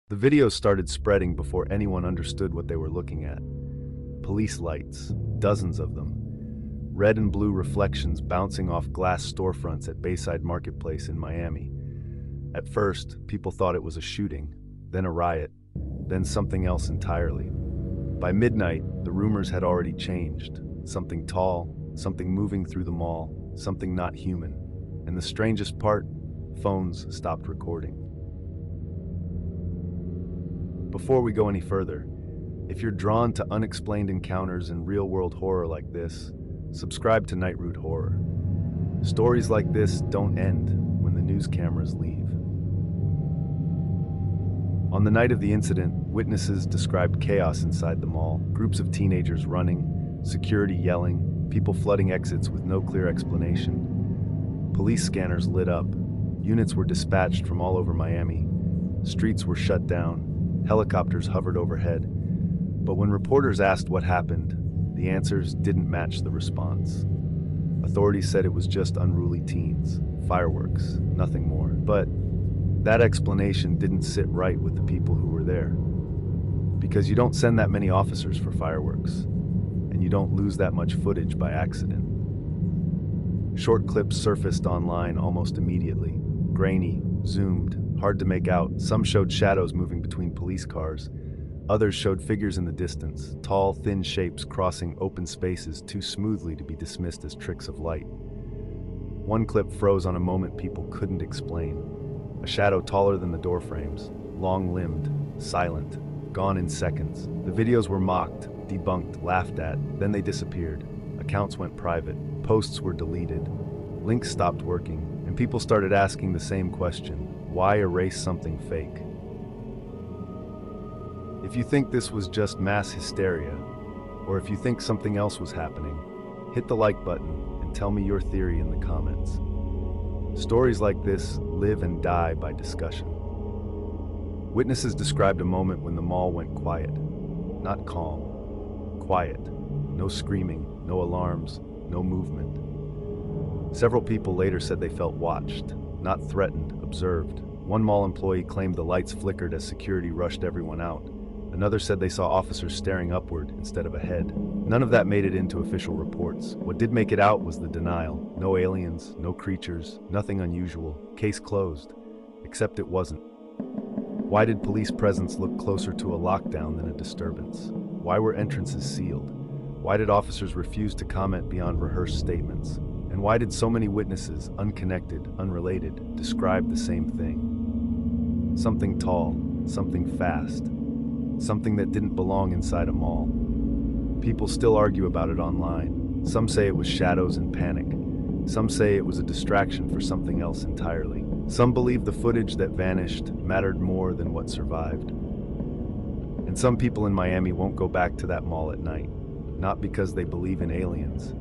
The videos started spreading before anyone understood what they were looking at. Police lights, dozens of them. Red and blue reflections bouncing off glass storefronts at Bayside Marketplace in Miami. At first, people thought it was a shooting, then a riot, then something else entirely. By midnight, the rumors had already changed. Something tall, something moving through the mall, something not human. And the strangest part, phones stopped recording. Before we go any further, if you're drawn to unexplained encounters and real-world horror like this, subscribe to Nightroot Horror. Stories like this don't end when the news cameras leave. On the night of the incident, witnesses described chaos inside the mall, groups of teenagers running, security yelling, people flooding exits with no clear explanation. Police scanners lit up, units were dispatched from all over Miami, streets were shut down, helicopters hovered overhead. But when reporters asked what happened, the answers didn't match the response. Authorities said it was just unruly teens, fireworks, nothing more. But that explanation didn't sit right with the people who were there. Because you don't send that many officers for fireworks, and you don't lose that much footage by accident. Short clips surfaced online almost immediately, grainy, zoomed, hard to make out. Some showed shadows moving between police cars. Others showed figures in the distance, tall, thin shapes crossing open spaces too smoothly to be dismissed as tricks of light. One clip froze on a moment people couldn't explain. A shadow taller than the door frames, long-limbed, silent, gone in seconds. The videos were mocked, debunked, laughed at, then they disappeared. Accounts went private, posts were deleted, links stopped working, and people started asking the same question: why erase something fake? If you think this was just mass hysteria, or if you think something else was happening, hit the like button and tell me your theory in the comments. Stories like this live and die by discussion. Witnesses described a moment when the mall went quiet. Not calm, quiet. No screaming, no alarms, no movement. Several people later said they felt watched, not threatened, observed. One mall employee claimed the lights flickered as security rushed everyone out. Another said they saw officers staring upward instead of ahead. None of that made it into official reports. What did make it out was the denial. No aliens, no creatures, nothing unusual. Case closed. Except it wasn't. Why did police presence look closer to a lockdown than a disturbance? Why were entrances sealed? Why did officers refuse to comment beyond rehearsed statements? And why did so many witnesses, unconnected, unrelated, describe the same thing? Something tall, something fast, something that didn't belong inside a mall. People still argue about it online. Some say it was shadows and panic. Some say it was a distraction for something else entirely. Some believe the footage that vanished mattered more than what survived. And some people in Miami won't go back to that mall at night, not because they believe in aliens,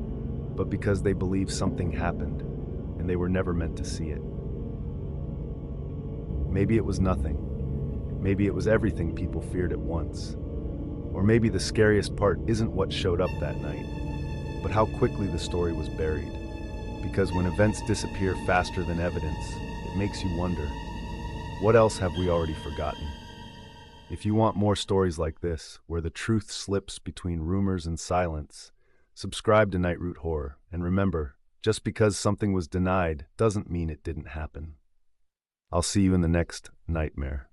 but because they believe something happened, and they were never meant to see it. Maybe it was nothing. Maybe it was everything people feared at once. Or maybe the scariest part isn't what showed up that night, but how quickly the story was buried. Because when events disappear faster than evidence, it makes you wonder, what else have we already forgotten? If you want more stories like this, where the truth slips between rumors and silence, subscribe to Nightroot Horror, and remember, just because something was denied doesn't mean it didn't happen. I'll see you in the next nightmare.